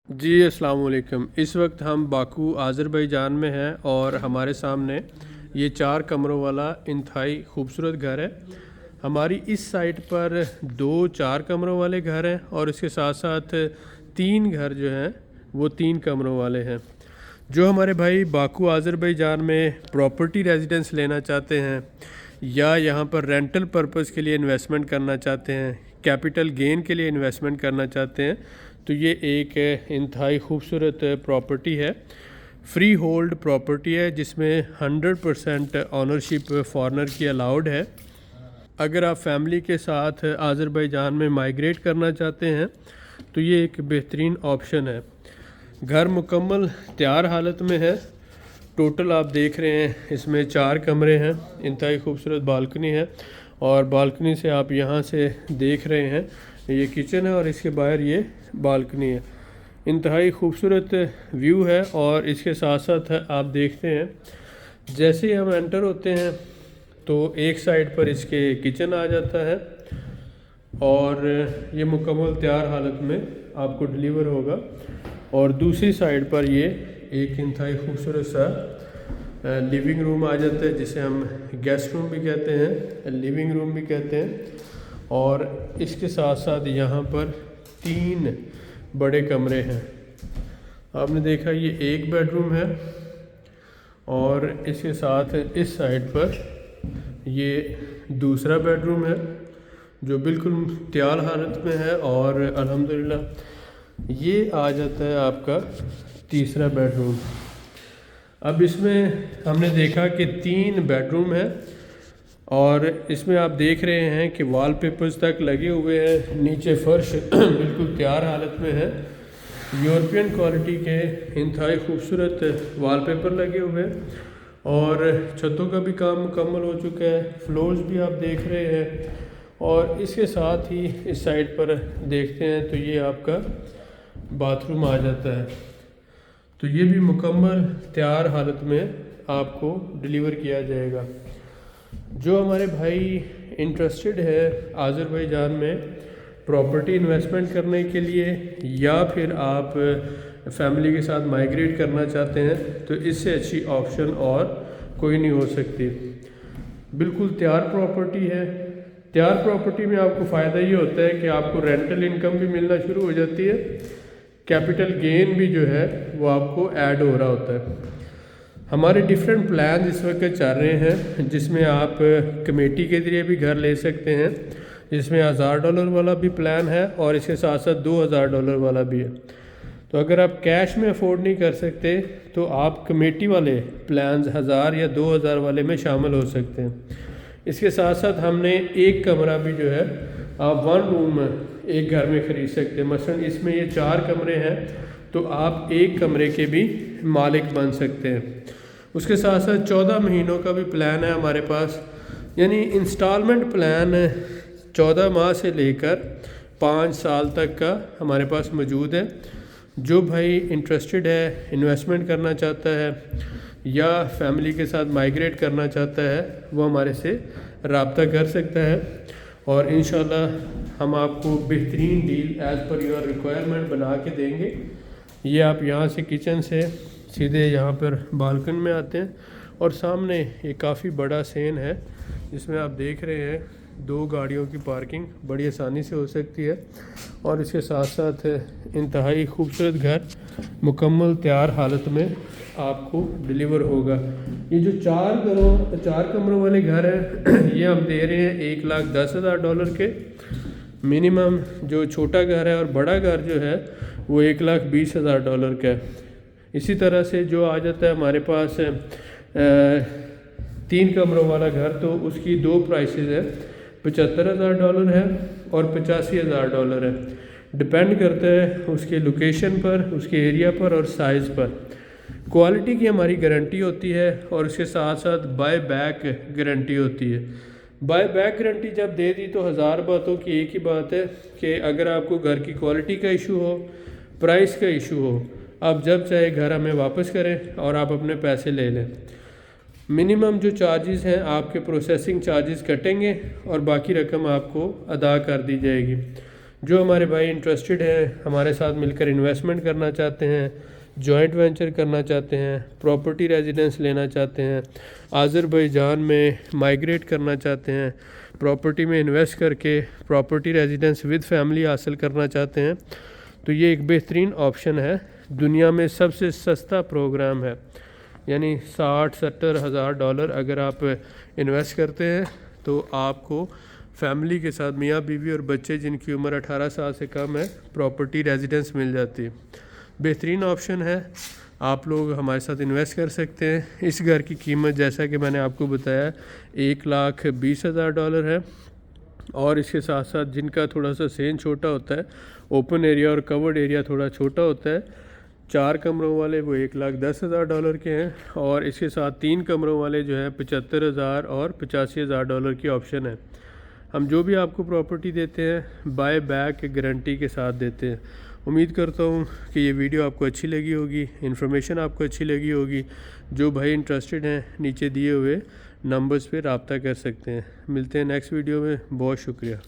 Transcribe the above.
जी अस्सलाम वालेकुम। इस वक्त हम बाकू आज़रबाईजान में हैं और हमारे सामने ये 4 कमरों वाला इंतहाई खूबसूरत घर है। हमारी इस साइट पर 2 4 कमरों वाले घर हैं और इसके साथ साथ 3 घर जो हैं वो 3 कमरों वाले हैं। जो हमारे भाई बाकू आज़रबाईजान में प्रॉपर्टी रेजिडेंस लेना चाहते हैं या यहाँ पर रेंटल पर्पज़ के लिए इन्वेस्टमेंट करना चाहते हैं, कैपिटल गेन के लिए इन्वेस्टमेंट करना चाहते हैं, तो ये एक इंतहाई खूबसूरत प्रॉपर्टी है। फ्री होल्ड प्रॉपर्टी है जिसमें 100% ऑनरशिप फॉरेनर की अलाउड है। अगर आप फैमिली के साथ आज़रबाईजान में माइग्रेट करना चाहते हैं तो ये एक बेहतरीन ऑप्शन है। घर मुकम्मल तैयार हालत में है। टोटल आप देख रहे हैं इसमें 4 कमरे हैं, इंतहाई खूबसूरत बालकनी है और बालकनी से आप यहाँ से देख रहे हैं ये किचन है और इसके बाहर ये बालकनी है। इंतहाई खूबसूरत व्यू है और इसके साथ साथ आप देखते हैं जैसे ही हम एंटर होते हैं तो एक साइड पर इसके किचन आ जाता है और ये मुकम्मल तैयार हालत में आपको डिलीवर होगा और दूसरी साइड पर ये एक इंतहाई खूबसूरत सा लिविंग रूम आ जाता है जिसे हम गेस्ट रूम भी कहते हैं, लिविंग रूम भी कहते हैं। और इसके साथ साथ यहाँ पर 3 बड़े कमरे हैं। आपने देखा ये एक बेडरूम है और इसके साथ इस साइड पर ये दूसरा बेडरूम है जो बिल्कुल तैयार हालत में है और अल्हम्दुलिल्लाह ये आ जाता है आपका तीसरा बेडरूम। अब इसमें हमने देखा कि 3 बेडरूम है और इसमें आप देख रहे हैं कि वॉलपेपर्स तक लगे हुए हैं, नीचे फर्श बिल्कुल तैयार हालत में है। यूरोपियन क्वालिटी के इंतहाई खूबसूरत वॉलपेपर लगे हुए हैं और छतों का भी काम मुकम्मल हो चुका है। फ्लोर्स भी आप देख रहे हैं और इसके साथ ही इस साइड पर देखते हैं तो ये आपका बाथरूम आ जाता है। तो ये भी मुकम्मल तैयार हालत में आपको डिलीवर किया जाएगा। जो हमारे भाई इंटरेस्टेड है आज़रबाईजान में प्रॉपर्टी इन्वेस्टमेंट करने के लिए या फिर आप फैमिली के साथ माइग्रेट करना चाहते हैं तो इससे अच्छी ऑप्शन और कोई नहीं हो सकती। बिल्कुल तैयार प्रॉपर्टी है। तैयार प्रॉपर्टी में आपको फ़ायदा ये होता है कि आपको रेंटल इनकम भी मिलना शुरू हो जाती है, कैपिटल गेन भी जो है वो आपको ऐड हो रहा होता है। हमारे डिफरेंट प्लान इस वक्त चल रहे हैं जिसमें आप कमेटी के ज़रिए भी घर ले सकते हैं, जिसमें $1000 वाला भी प्लान है और इसके साथ साथ $2000 वाला भी है। तो अगर आप कैश में अफोर्ड नहीं कर सकते तो आप कमेटी वाले प्लान्स 1000 या 2000 वाले में शामिल हो सकते हैं। इसके साथ साथ हमने एक कमरा भी जो है आप 1 रूम एक घर में ख़रीद सकते हैं। मसलन इसमें ये 4 कमरे हैं तो आप एक कमरे के भी मालिक बन सकते हैं। उसके साथ साथ 14 महीनों का भी प्लान है हमारे पास, यानी इंस्टॉलमेंट प्लान 14 माह से लेकर 5 साल तक का हमारे पास मौजूद है। जो भाई इंटरेस्टेड है, इन्वेस्टमेंट करना चाहता है या फैमिली के साथ माइग्रेट करना चाहता है वो हमारे से रब्ता कर सकता है और इंशाल्लाह हम आपको बेहतरीन deal as per your requirement बना के देंगे। ये आप यहाँ से किचन से सीधे यहाँ पर बालकनी में आते हैं और सामने ये काफ़ी बड़ा सेन है जिसमें आप देख रहे हैं 2 गाड़ियों की पार्किंग बड़ी आसानी से हो सकती है और इसके साथ साथ इंतहाई खूबसूरत घर मुकम्मल तैयार हालत में आपको डिलीवर होगा। ये जो 4 कमरों वाले घर हैं ये हम दे रहे हैं $1,10,000 के मिनिमम। जो छोटा घर है और बड़ा घर जो है वो $1,20,000 का है। इसी तरह से जो आ जाता है हमारे पास 3 कमरों वाला घर तो उसकी 2 प्राइसेस है, $75,000 है और $85,000 है। डिपेंड करता है उसके लोकेशन पर, उसके एरिया पर और साइज़ पर। क्वालिटी की हमारी गारंटी होती है और उसके साथ साथ बाय बैक गारंटी होती है। बाय बैक गारंटी जब दे दी तो 1000 बातों की एक ही बात है कि अगर आपको घर की क्वालिटी का इशू हो, प्राइस का इशू हो, आप जब चाहे घर हमें वापस करें और आप अपने पैसे ले लें। मिनिमम जो चार्जेस हैं आपके प्रोसेसिंग चार्जेस कटेंगे और बाकी रकम आपको अदा कर दी जाएगी। जो हमारे भाई इंटरेस्टेड हैं, हमारे साथ मिलकर इन्वेस्टमेंट करना चाहते हैं, जॉइंट वेंचर करना चाहते हैं, प्रॉपर्टी रेजिडेंस लेना चाहते हैं, आज़रबाईजान में माइग्रेट करना चाहते हैं, प्रॉपर्टी में इन्वेस्ट करके प्रॉपर्टी रेजिडेंस विद फैमिली हासिल करना चाहते हैं, तो ये एक बेहतरीन ऑप्शन है। दुनिया में सबसे सस्ता प्रोग्राम है, यानी 60-70 हज़ार डॉलर अगर आप इन्वेस्ट करते हैं तो आपको फैमिली के साथ मियाँ बीवी और बच्चे जिनकी उम्र 18 साल से कम है प्रॉपर्टी रेजिडेंस मिल जाती है। बेहतरीन ऑप्शन है, आप लोग हमारे साथ इन्वेस्ट कर सकते हैं। इस घर की कीमत जैसा कि मैंने आपको बताया $1,20,000 है, और इसके साथ साथ जिनका थोड़ा सा सेन छोटा होता है, ओपन एरिया और कवर्ड एरिया थोड़ा छोटा होता है, 4 कमरों वाले वो $1,10,000 के हैं, और इसके साथ 3 कमरों वाले जो है $75,000 और $85,000 की ऑप्शन है। हम जो भी आपको प्रॉपर्टी देते हैं बाय बैक गारंटी के साथ देते हैं। उम्मीद करता हूँ कि ये वीडियो आपको अच्छी लगी होगी, इन्फॉर्मेशन आपको अच्छी लगी होगी। जो भाई इंटरेस्टेड हैं नीचे दिए हुए नंबर्स पे रब्ता कर सकते हैं। मिलते हैं नेक्स्ट वीडियो में, बहुत शुक्रिया।